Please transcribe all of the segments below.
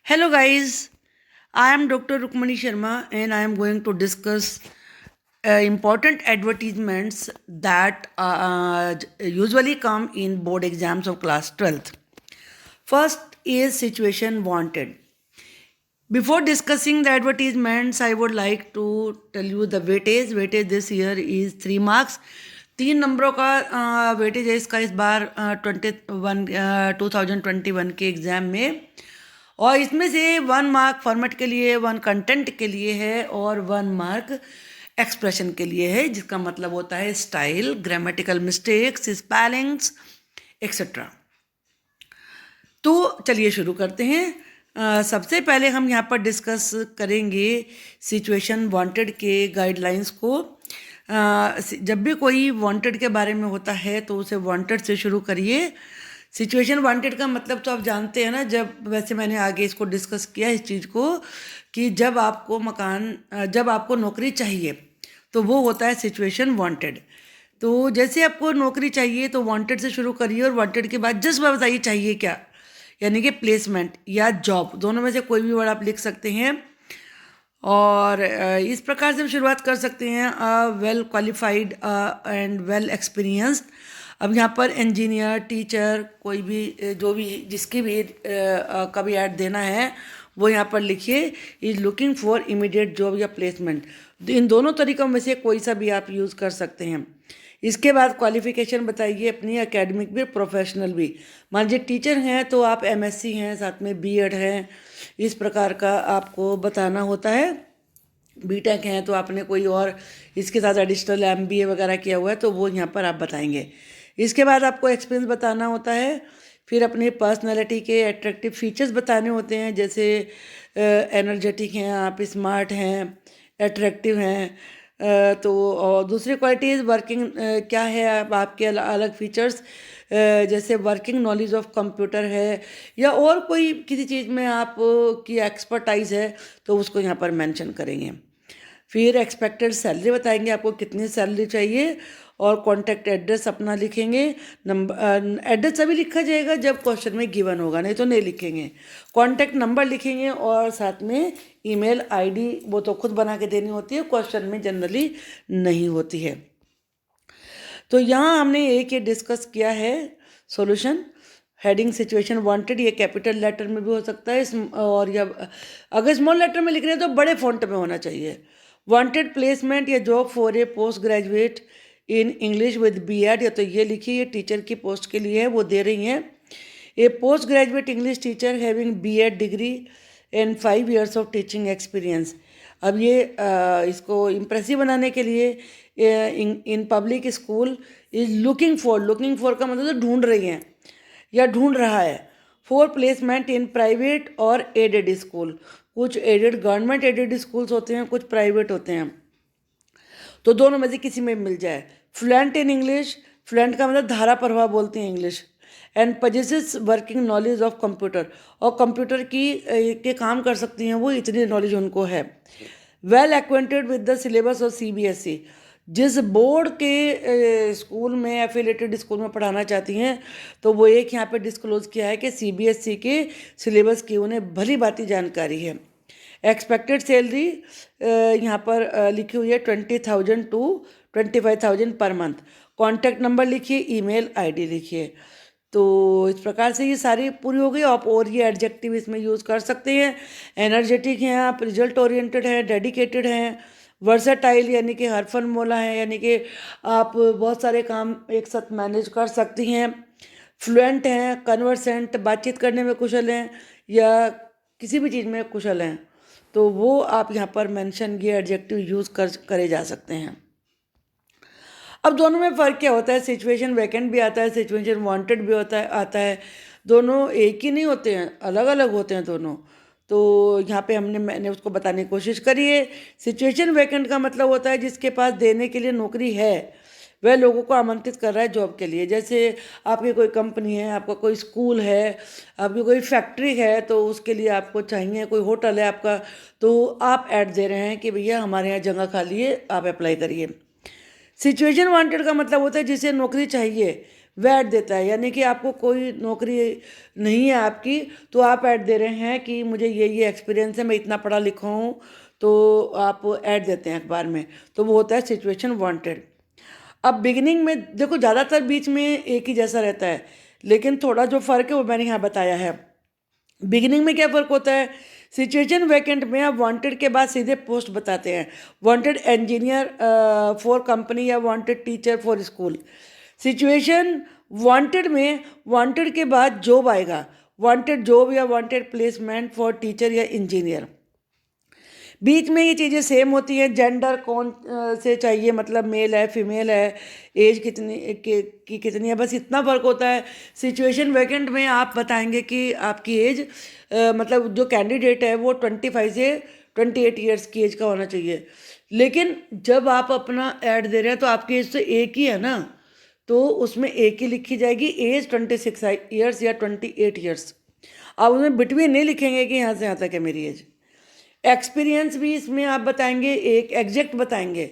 Hello, guys. I am Dr. Rukmani Sharma and I am going to discuss important advertisements that usually come in board exams of class 12th. First is situation wanted. Before discussing the advertisements, I would like to tell you the weightage. Weightage this year is 3 marks. 3 नंबरों का weightage है इसका इस बार 2021 के exam में, और इसमें से 1 मार्क फॉर्मेट के लिए, 1 कंटेंट के लिए है और 1 मार्क एक्सप्रेशन के लिए है, जिसका मतलब होता है style, grammatical mistakes, spellings etcetera. तो चलिए शुरू करते हैं। सबसे पहले हम यहाँ पर डिस्कस करेंगे सिचुएशन वांटेड के गाइडलाइंस को। जब भी कोई वांटेड के बारे में होता है तो उसे वांटेड से शुरू करिए। सिचुएशन वांटेड का मतलब तो आप जानते हैं ना, वैसे मैंने आगे इसको डिस्कस किया इस चीज़ को कि जब आपको नौकरी चाहिए तो वो होता है सिचुएशन वांटेड। तो जैसे आपको नौकरी चाहिए तो वांटेड से शुरू करिए और वांटेड के बाद जस्ट बताइए चाहिए क्या, यानी कि प्लेसमेंट या जॉब, दोनों में से कोई भी वर्ड आप लिख सकते हैं। और इस प्रकार से हम शुरुआत कर सकते हैं, well qualified and well experienced. अब यहाँ पर इंजीनियर, टीचर, कोई भी जो भी जिसकी भी कभी ऐड देना है वो यहाँ पर लिखिए, is looking for immediate job या प्लेसमेंट। इन दोनों तरीक़ों में से कोई सा भी आप यूज़ कर सकते हैं। इसके बाद क्वालिफ़िकेशन बताइए अपनी, एकेडमिक भी, प्रोफेशनल भी। मान लीजिए टीचर हैं तो आप एमएससी हैं, साथ में बीएड हैं, इस प्रकार का आपको बताना होता है। बीटेक हैं तो आपने कोई और इसके साथ एडिशनल एमबीए वगैरह किया हुआ है तो वो यहाँ पर आप बताएंगे। इसके बाद आपको एक्सपीरियंस बताना होता है, फिर अपनी पर्सनैलिटी के अट्रैक्टिव फीचर्स बताने होते हैं, जैसे एनर्जेटिक हैं आप, स्मार्ट हैं, अट्रैक्टिव हैं। तो और दूसरी क्वालिटीज़ वर्किंग क्या है, आपके अलग फीचर्स, जैसे वर्किंग नॉलेज ऑफ कंप्यूटर है या और कोई किसी चीज़ में आप की एक्सपर्टाइज है तो उसको यहाँ पर मेंशन करेंगे। फिर एक्सपेक्टेड सैलरी बताएंगे आपको कितनी सैलरी चाहिए, और कॉन्टैक्ट एड्रेस अपना लिखेंगे। नंबर एड्रेस तभी लिखा जाएगा जब क्वेश्चन में गिवन होगा, नहीं तो नहीं लिखेंगे। कॉन्टैक्ट नंबर लिखेंगे और साथ में ईमेल आईडी वो तो खुद बना के देनी होती है, क्वेश्चन में जनरली नहीं होती है। तो यहाँ हमने एक ये डिस्कस किया है सॉल्यूशन। हेडिंग सिचुएशन वांटेड, ये कैपिटल लेटर में भी हो सकता है और या अगर स्मॉल लेटर में लिख रहे हैं तो बड़े फॉन्ट में होना चाहिए। वांटेड प्लेसमेंट या job for a post graduate in English with BEd, या तो ये लिखिए, ये टीचर की पोस्ट के लिए है, वो दे रही हैं। A post graduate English teacher having BEd degree and 5 years of teaching experience. अब ये इसको इम्प्रेसिव बनाने के लिए in public school is looking for का मतलब तो ढूंढ रही हैं या ढूंढ रहा है, फॉर प्लेसमेंट इन प्राइवेट और एडेड स्कूल। कुछ एडेड गवर्नमेंट एडेड स्कूल्स होते हैं, कुछ प्राइवेट होते हैं, तो दोनों में से किसी में मिल जाए। फ्लुएंट इन इंग्लिश, फ्लुएंट का मतलब धारा प्रवाह बोलते हैं English, and possesses working knowledge of computer, और कंप्यूटर के काम कर सकती हैं वो, इतनी नॉलेज उनको है। Well acquainted with the syllabus of CBSE, जिस बोर्ड के स्कूल में एफिलेटेड स्कूल में पढ़ाना चाहती हैं तो वो एक यहाँ पे डिस्क्लोज किया है कि सीबीएसई के सिलेबस की उन्हें भली भांति जानकारी है। एक्सपेक्टेड सैलरी यहाँ पर लिखी हुई है 20,000 to 25,000 per month. Contact number लिखिए, ईमेल आईडी लिखिए। तो इस प्रकार से ये सारी पूरी हो गई। आप और ये एडजेक्टिव इसमें यूज़ कर सकते हैं। एनर्जेटिक हैं आप, रिजल्ट ओरिएंटेड हैं, डेडिकेटेड हैं, वर्सेटाइल यानी कि हरफनमौला है, यानी कि आप बहुत सारे काम एक साथ मैनेज कर सकती हैं। फ्लुएंट हैं, कन्वर्सेंट, बातचीत करने में कुशल हैं या किसी भी चीज़ में कुशल हैं, तो वो आप यहाँ पर मेंशन ये एडजेक्टिव यूज़ करे जा सकते हैं। अब दोनों में फ़र्क क्या होता है, सिचुएशन वैकेंट भी आता है, सिचुएशन वांटेड भी आता है। दोनों एक ही नहीं होते हैं, अलग अलग होते हैं दोनों। तो यहाँ पे मैंने उसको बताने की कोशिश करी है। सिचुएशन वैकेंट का मतलब होता है जिसके पास देने के लिए नौकरी है, वह लोगों को आमंत्रित कर रहा है जॉब के लिए। जैसे आपकी कोई कंपनी है, आपका कोई स्कूल है, आपकी कोई फैक्ट्री है, तो उसके लिए आपको चाहिए, कोई होटल है आपका, तो आप ऐड दे रहे हैं कि भैया हमारे यहाँ जगह खाली है, आप अप्लाई करिए। सिचुएशन वांटेड का मतलब होता है जिसे नौकरी चाहिए वैट देता है, यानी कि आपको कोई नौकरी नहीं है आपकी, तो आप ऐड दे रहे हैं कि मुझे ये एक्सपीरियंस है, मैं इतना पढ़ा लिखा हूँ, तो आप ऐड देते हैं अखबार में, तो वो होता है सिचुएशन वांटेड। अब बिगिनिंग में देखो ज़्यादातर बीच में एक ही जैसा रहता है, लेकिन थोड़ा जो फ़र्क है वो मैंने यहाँ बताया है। बिगिनिंग में क्या फ़र्क होता है, सिचुएशन वैकेंट में आप वांटेड के बाद सीधे पोस्ट बताते हैं, वांटेड इंजीनियर फॉर कंपनी या wanted teacher for school. Situation wanted में वांटेड के बाद जॉब आएगा, वांटेड जॉब या वांटेड प्लेसमेंट फॉर टीचर या इंजीनियर। बीच में ये चीज़ें सेम होती हैं, जेंडर कौन से चाहिए, मतलब मेल है फीमेल है, एज कितनी की कितनी है, बस इतना फ़र्क होता है। सिचुएशन वैकेंट में आप बताएंगे कि आपकी एज मतलब जो कैंडिडेट है वो 25 से 28 ईयर्स की एज का होना चाहिए, लेकिन जब आप अपना ऐड दे रहे हैं तो आपकी एज तो एक ही है ना, तो उसमें एक ही लिखी जाएगी, एज 26 ईयर्स या 28 ईयर्स। आप उसमें बिटवीन नहीं लिखेंगे कि यहाँ से यहाँ तक है मेरी एज। एक्सपीरियंस भी इसमें आप बताएंगे, एक एग्जैक्ट बताएंगे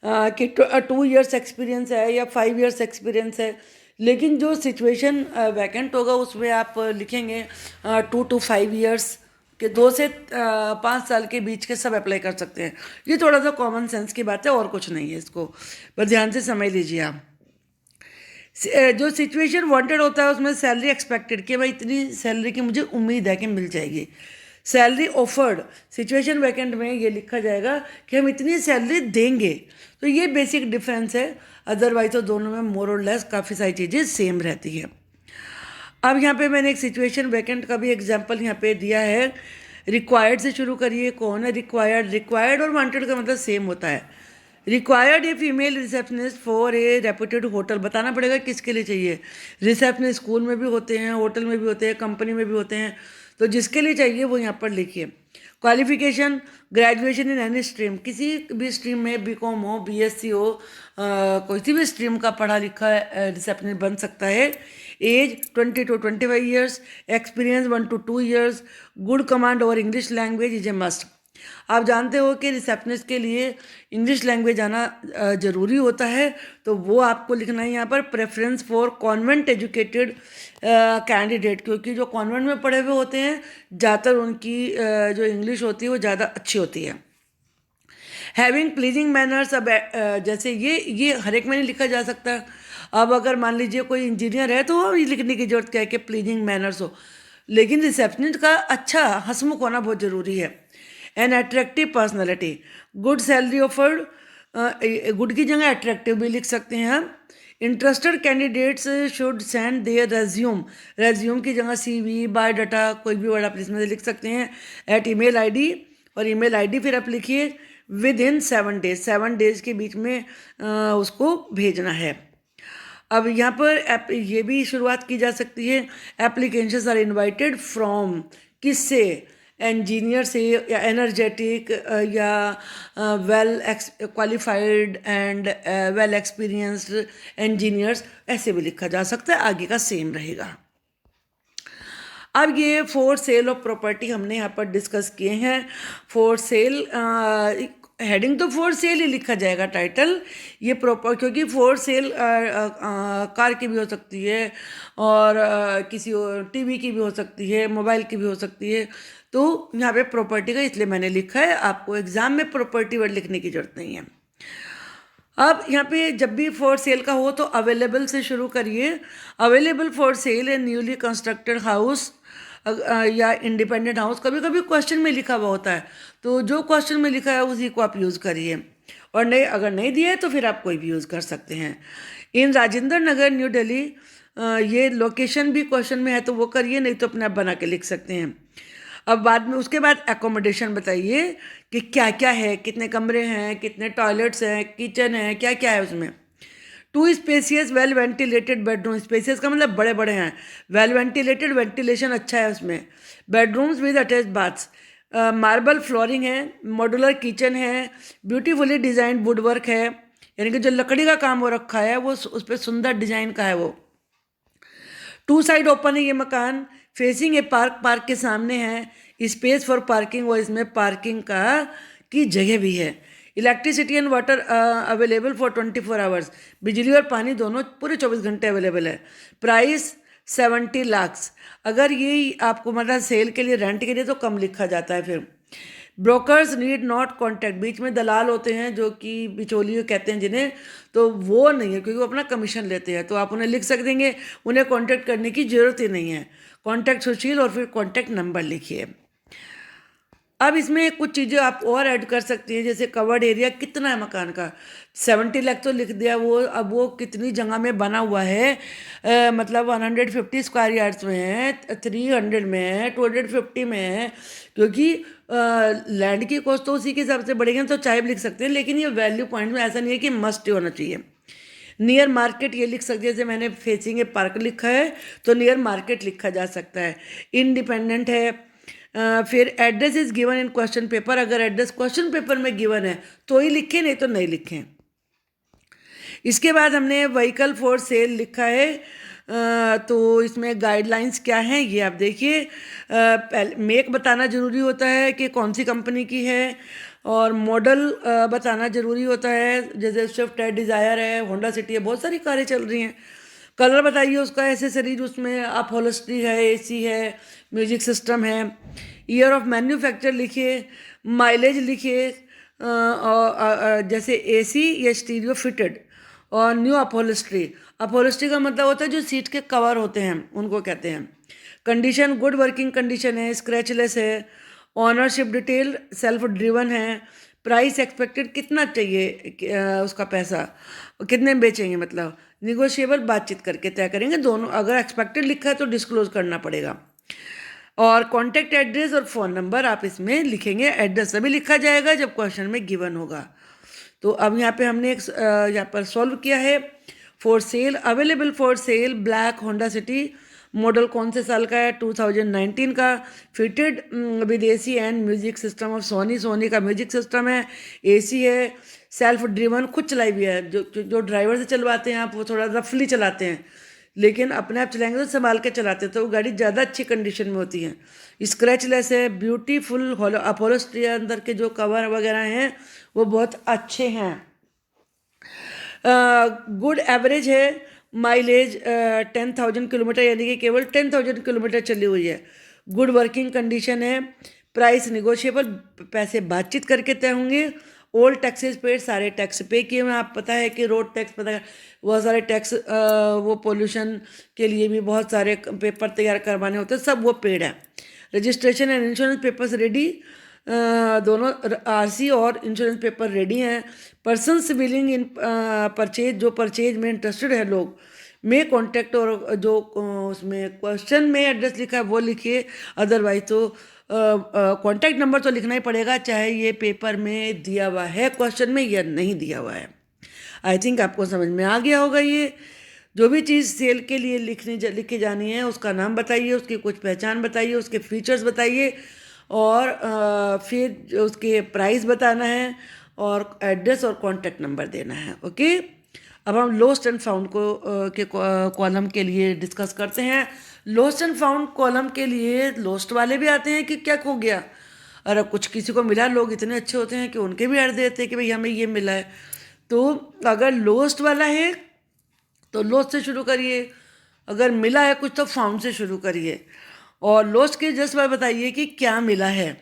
कि 2 ईयर्स एक्सपीरियंस है या 5 ईयर्स एक्सपीरियंस है, लेकिन जो सिचुएशन वैकेंट होगा उसमें आप लिखेंगे 2 to 5 ईयर्स के, 2 से 5 साल के बीच के सब अप्लाई कर सकते हैं। ये थोड़ा सा कॉमन सेंस की बात है और कुछ नहीं है, इसको बस ध्यान से समझ लीजिए आप। जो सिचुएशन वांटेड होता है उसमें सैलरी एक्सपेक्टेड, कि भाई इतनी सैलरी की मुझे उम्मीद है कि मिल जाएगी। सैलरी ऑफर्ड, सिचुएशन वैकेंट में ये लिखा जाएगा कि हम इतनी सैलरी देंगे। तो ये बेसिक डिफरेंस है, अदरवाइज तो दोनों में मोर और लेस काफ़ी सारी चीज़ें सेम रहती है। अब यहाँ पे मैंने एक सिचुएशन वैकेंट का भी एग्जांपल यहाँ पे दिया है। रिक्वायर्ड से शुरू करिए, कौन है रिक्वायर्ड। रिक्वायर्ड और वांटेड का मतलब सेम होता है। Required a female receptionist for a reputed hotel, बताना पड़ेगा किसके लिए चाहिए। रिसेप्शनिस्ट स्कूल में भी होते हैं, होटल में भी होते हैं, कंपनी में भी होते हैं, तो जिसके लिए चाहिए वो यहाँ पर लिखिए। Qualification graduation in any stream, किसी भी स्ट्रीम में, बीकॉम हो, बीएससी हो, कोई भी स्ट्रीम का पढ़ा लिखा रिसेप्शनिस्ट बन सकता है। Age 20 to 25 years, experience 1 to 2 years, good command over English language is a must. आप जानते हो कि रिसेप्शनिस्ट के लिए इंग्लिश लैंग्वेज आना ज़रूरी होता है, तो वो आपको लिखना है यहाँ पर। Preference for convent educated candidate, क्योंकि जो कॉन्वेंट में पढ़े हुए होते हैं ज़्यादातर उनकी जो इंग्लिश होती है वो ज़्यादा अच्छी होती है। हैविंग प्लीजिंग मैनर्स, अब जैसे ये हर एक में नहीं लिखा जा सकता। अब अगर मान लीजिए कोई इंजीनियर है तो ये लिखने की जरूरत क्या है कि प्लीजिंग मैनर्स हो, लेकिन रिसेप्शनिस्ट का अच्छा हंसमुख होना बहुत ज़रूरी है। An attractive personality, good salary offered, good की जगह अट्रैक्टिव भी लिख सकते हैं हम। Interested candidates should send their resume, resume की जगह CV, बायोडाटा, कोई भी वर्ड आप इसमें से लिख सकते हैं, एट ईमेल आईडी, और ईमेल आईडी फिर आप लिखिए विद इन 7 डेज, 7 डेज के बीच में उसको भेजना है। अब यहाँ पर ये भी शुरुआत की जा सकती है, एप्लीकेशंस आर इनवाइटेड फ्रॉम, किससे, इंजीनियर से, या एनर्जेटिक, या well qualified and well experienced engineers, ऐसे भी लिखा जा सकता है, आगे का सेम रहेगा। अब ये फॉर सेल ऑफ प्रॉपर्टी हमने यहाँ पर डिस्कस किए हैं। फॉर सेल, हेडिंग तो फॉर सेल ही लिखा जाएगा, टाइटल ये प्रॉपर, क्योंकि फॉर सेल कार की भी हो सकती है और किसी और टीवी की भी हो सकती है, मोबाइल की भी हो सकती है, तो यहाँ पे प्रॉपर्टी का इसलिए मैंने लिखा है। आपको एग्जाम में प्रॉपर्टी वर्ड लिखने की जरूरत नहीं है। अब यहाँ पे जब भी फॉर सेल का हो तो अवेलेबल से शुरू करिए। Available for cell A newly constructed house या इंडिपेंडेंट हाउस, कभी कभी क्वेश्चन में लिखा हुआ होता है, तो जो क्वेश्चन में लिखा है उसी को आप यूज़ करिए, और नहीं अगर नहीं दिया है तो फिर आप कोई भी यूज़ कर सकते हैं। इन राजेंद्र नगर न्यू दिल्ली, ये लोकेशन भी क्वेश्चन में है तो वो करिए, नहीं तो अपने आप बना के लिख सकते हैं। अब बाद में उसके बाद एकोमोडेशन बताइए कि क्या क्या है, कितने कमरे हैं, कितने टॉयलेट्स हैं, किचन है, क्या क्या है उसमें। 2 spacious well ventilated bedroom, spacious का मतलब बड़े बड़े हैं, वेल वेंटिलेटेड वेंटिलेशन अच्छा है उसमें। Bedrooms with attached baths, marble flooring है, मॉड्यूलर किचन है, ब्यूटीफुली डिजाइन वुड वर्क है, यानी कि जो लकड़ी का काम हो रखा है वो उस पर सुंदर डिजाइन का है वो। 2 साइड ओपन है ये मकान, फेसिंग ए पार्क, पार्क के सामने है, स्पेस फॉर पार्किंग, और इसमें पार्किंग का की जगह भी है। Electricity and water available for 24 hours, बिजली और पानी दोनों पूरे 24 घंटे अवेलेबल है। प्राइस 70 लाख्स, अगर ये आपको मतलब सेल के लिए रेंट के लिए तो कम लिखा जाता है। फिर ब्रोकर्स नीड नॉट कॉन्टैक्ट, बीच में दलाल होते हैं जो कि बिचौलिए कहते हैं जिन्हें, तो वो नहीं है क्योंकि वो अपना कमीशन लेते हैं, तो आप उन्हें लिख सक देंगे, उन्हें कॉन्टैक्ट करने की ज़रूरत ही नहीं है। कॉन्टैक्ट सुशील और फिर कॉन्टैक्ट नंबर लिखिए। अब इसमें कुछ चीज़ें आप और ऐड कर सकती हैं, जैसे कवर्ड एरिया कितना है मकान का, 70 लाख तो लिख दिया वो, अब वो कितनी जगह में बना हुआ है, मतलब 150 स्क्वायर यार्ड्स में है, 300 में है, 250 में है, क्योंकि लैंड की कॉस्ट तो उसी के हिसाब से बढ़ेगी, तो चाहे भी लिख सकते हैं, लेकिन ये वैल्यू पॉइंट में ऐसा नहीं है कि मस्ट होना चाहिए। नियर मार्केट ये लिख सकते हैं, जैसे मैंने फेसिंग ए पार्क लिखा है तो नियर मार्केट लिखा जा सकता है। इंडिपेंडेंट है। फिर address is given in question paper, अगर एड्रेस क्वेश्चन पेपर में गिवन है तो ही लिखें, नहीं तो नहीं लिखें। इसके बाद हमने व्हीकल फॉर सेल लिखा है, तो इसमें गाइडलाइंस क्या हैं ये आप देखिए। पहले मेक बताना ज़रूरी होता है कि कौन सी कंपनी की है, और मॉडल बताना ज़रूरी होता है, जैसे स्विफ्ट है, डिज़ायर है, होंडा सिटी है, बहुत सारी कारें चल रही हैं। कलर बताइए उसका, एसेसरीज उसमें अपहोल्स्ट्री है, एसी है, म्यूजिक सिस्टम है। ईयर ऑफ मैन्युफैक्चर लिखिए, माइलेज लिखिए, और जैसे एसी या स्टीरियो फिटेड, और न्यू अपहोल्स्ट्री, अपहोल्स्ट्री का मतलब होता है जो सीट के कवर होते हैं उनको कहते हैं। कंडीशन गुड वर्किंग कंडीशन है, स्क्रैचलेस है। ऑनरशिप डिटेल सेल्फ ड्रिवन है। प्राइस एक्सपेक्टेड कितना चाहिए, उसका पैसा कितने में बेचेंगे, मतलब निगोशिएबल बातचीत करके तय करेंगे दोनों, अगर एक्सपेक्टेड लिखा है तो डिस्क्लोज करना पड़ेगा। और कॉन्टैक्ट एड्रेस और फ़ोन नंबर आप इसमें लिखेंगे, एड्रेस तभी लिखा जाएगा जब क्वेश्चन में गिवन होगा। तो अब यहाँ पे हमने एक यहाँ पर सॉल्व किया है। For sale, available for sale black Honda City, model कौन से साल का है, 2019 का। Fitted with AC and music system of Sony, Sony का म्यूजिक सिस्टम है, एसी है, सेल्फ ड्रिवन, खुद चलाई हुई है, जो ड्राइवर से चलवाते हैं आप वो थोड़ा रफली चलाते हैं, लेकिन अपने आप चलाएंगे तो संभाल के चलाते हैं, तो वो गाड़ी ज़्यादा अच्छी कंडीशन में होती है। स्क्रैचलेस है, ब्यूटीफुल अपहोल्स्ट्री, अंदर के जो कवर वगैरह हैं वो बहुत अच्छे हैं। गुड एवरेज है, माइलेज 10,000 किलोमीटर, यानी कि केवल 10,000 किलोमीटर चली हुई है। गुड वर्किंग कंडीशन है। प्राइस निगोशिएबल, पैसे बातचीत करके तय होंगे। ओल्ड टैक्सेस पेड, सारे टैक्स पे किए हुए, आप पता है कि रोड टैक्स, पता है बहुत सारे टैक्स, वो पोल्यूशन के लिए भी बहुत सारे पेपर तैयार करवाने होते हैं, सब वो पेड है। Registration and insurance papers ready, दोनों आरसी और इंश्योरेंस पेपर रेडी हैं। पर्सनस विलिंग इन परचेज, जो परचेज में इंटरेस्टेड है लोग में कॉन्टैक्ट, और जो उसमें क्वेश्चन में एड्रेस लिखा है वो लिखिए, अदरवाइज तो कॉन्टैक्ट नंबर तो लिखना ही पड़ेगा, चाहे ये पेपर में दिया हुआ है क्वेश्चन में या नहीं दिया हुआ है। आई थिंक आपको समझ में आ गया होगा। ये जो भी चीज़ सेल के लिए लिख के जानी है, उसका नाम बताइए, उसकी कुछ पहचान बताइए, उसके फीचर्स बताइए, और फिर उसके प्राइस बताना है, और एड्रेस और कॉन्टैक्ट नंबर देना है। ओके, अब हम लोस्ट एंड फाउंड के कॉलम के लिए डिस्कस करते हैं। लोस्ट एंड फाउंड कॉलम के लिए लोस्ट वाले भी आते हैं कि क्या खो गया, और अब कुछ किसी को मिला, लोग इतने अच्छे होते हैं कि उनके भी ऐड देते हैं कि भाई हमें ये मिला है। तो अगर लोस्ट वाला है तो लोस्ट से शुरू करिए, अगर मिला है कुछ तो फाउंड से शुरू करिए, और लोस्ट के जस्ट बार बताइए कि क्या मिला है,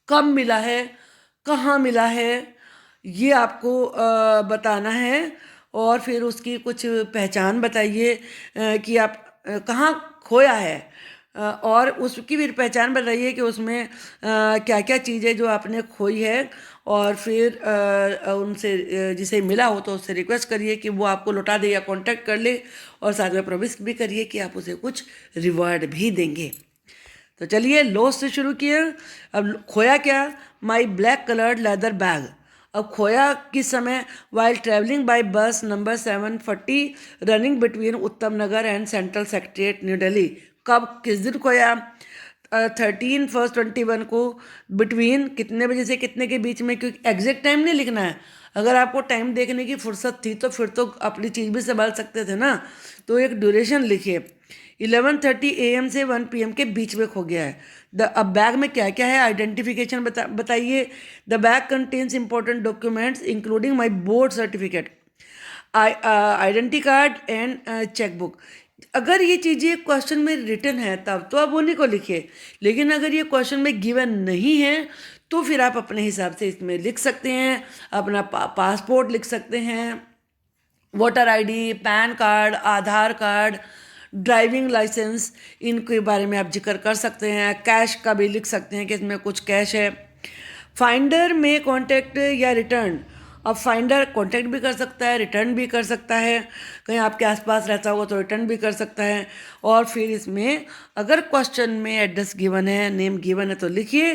कब मिला है, कहाँ मिला है, ये आपको बताना है। और फिर उसकी कुछ पहचान बताइए कि आप कहाँ खोया है, और उसकी भी पहचान बताइए कि उसमें क्या क्या चीज़ें जो आपने खोई है, और फिर उनसे जिसे मिला हो तो उससे रिक्वेस्ट करिए कि वो आपको लौटा दे या कांटेक्ट कर ले, और साथ में प्रॉमिस भी करिए कि आप उसे कुछ रिवॉर्ड भी देंगे। तो चलिए लॉस से शुरू किए। अब खोया क्या, my black coloured leather bag. अब खोया किस समय, while travelling by bus number 740 running between Uttam Nagar and Central Secretariat New Delhi. कब किस दिन खोया, 13/1/21 को, बिटवीन कितने बजे से कितने के बीच में, क्योंकि एग्जैक्ट टाइम नहीं लिखना है। अगर आपको टाइम देखने की फुर्सत थी तो फिर तो अपनी चीज़ भी संभाल सकते थे ना, तो एक ड्यूरेशन लिखिए। 11:30 AM से 1 PM के बीच में खो गया है। अब बैग में क्या क्या है, आइडेंटिफिकेशन बताइए। The bag contains important documents including my board certificate, identity card and chequebook. अगर ये चीज़ें क्वेश्चन में रिटन है तब तो आप उन्हीं को लिखिए, लेकिन अगर ये क्वेश्चन में गिवन नहीं है तो फिर आप अपने हिसाब से इसमें लिख सकते हैं। अपना पासपोर्ट लिख सकते हैं, वोटर आईडी, पैन कार्ड, आधार कार्ड, ड्राइविंग लाइसेंस, इनके बारे में आप जिक्र कर सकते हैं। कैश का भी लिख सकते हैं कि इसमें कुछ कैश है। फाइंडर में कॉन्टैक्ट या रिटर्न, अब फाइंडर कॉन्टैक्ट भी कर सकता है, रिटर्न भी कर सकता है। कहीं आपके आसपास रहता होगा तो रिटर्न भी कर सकता है। और फिर इसमें अगर क्वेश्चन में एड्रेस गिवन है, नेम गिवन है तो लिखिए।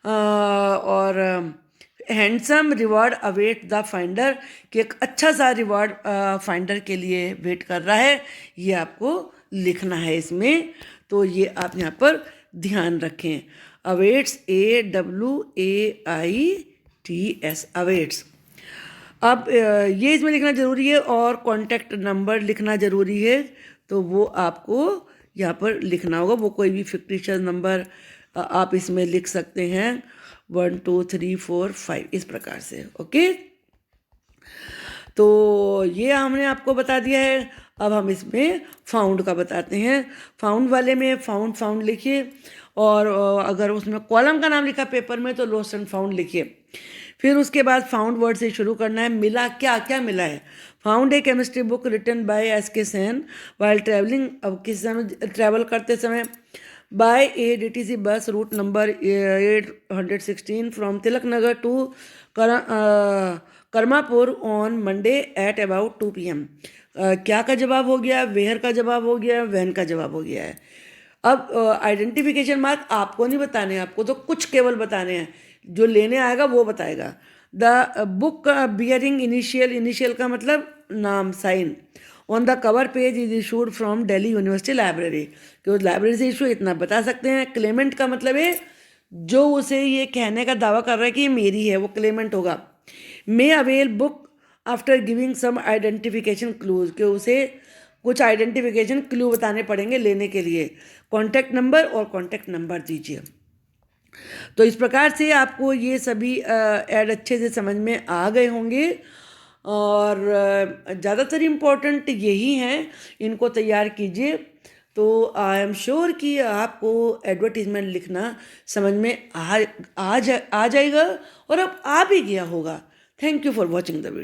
और handsome reward await the finder, कि एक अच्छा सा रिवॉर्ड फाइंडर के लिए वेट कर रहा है, ये आपको लिखना है इसमें। तो ये आप यहाँ पर ध्यान रखें। Awaits, AWAITS, awaits. अब ये इसमें लिखना ज़रूरी है और कॉन्टैक्ट नंबर लिखना ज़रूरी है, तो वो आपको यहाँ पर लिखना होगा। वो कोई भी फिक्टिशियस नंबर आप इसमें लिख सकते हैं, 1 2 3 4 5 इस प्रकार से। ओके, तो ये हमने आपको बता दिया है। अब हम इसमें फाउंड का बताते हैं। फाउंड वाले में फाउंड लिखिए, और अगर उसमें कॉलम का नाम लिखा पेपर में तो लॉस्ट एंड फाउंड लिखिए। फिर उसके बाद फाउंड वर्ड से शुरू करना है। मिला, क्या क्या मिला है। Found a chemistry book written by SK Sen while travelling, अब किस समय ट्रैवल करते समय, by a DTC bus route number 816 from Tilak Nagar to Karmapur on Monday at about 2 PM। क्या का जवाब हो गया, वेयर का जवाब हो गया, वैन का जवाब हो गया है। अब आइडेंटिफिकेशन मार्क आपको नहीं बताने हैं, आपको तो कुछ केवल बताने हैं, जो लेने आएगा वो बताएगा। The book bearing initial, initial का मतलब नाम, sign, on the cover page is issued from Delhi university library, कि उस लाइब्रेरी से इशू, इतना बता सकते हैं। क्लेमेंट का मतलब है जो उसे ये कहने का दावा कर रहा है कि ये मेरी है, वो क्लेमेंट होगा। May avail book after giving some identification clues, कि उसे कुछ आइडेंटिफिकेशन क्लू बताने पड़ेंगे लेने के लिए। कॉन्टैक्ट नंबर और कॉन्टैक्ट नंबर दीजिए। तो इस प्रकार से आपको ये सभी ऐड अच्छे से समझ में आ गए होंगे, और ज़्यादातर इम्पोर्टेंट यही हैं, इनको तैयार कीजिए। तो आई एम श्योर कि आपको एडवर्टीजमेंट लिखना समझ में आ जाएगा, और अब आ भी गया होगा। Thank you for watching the video.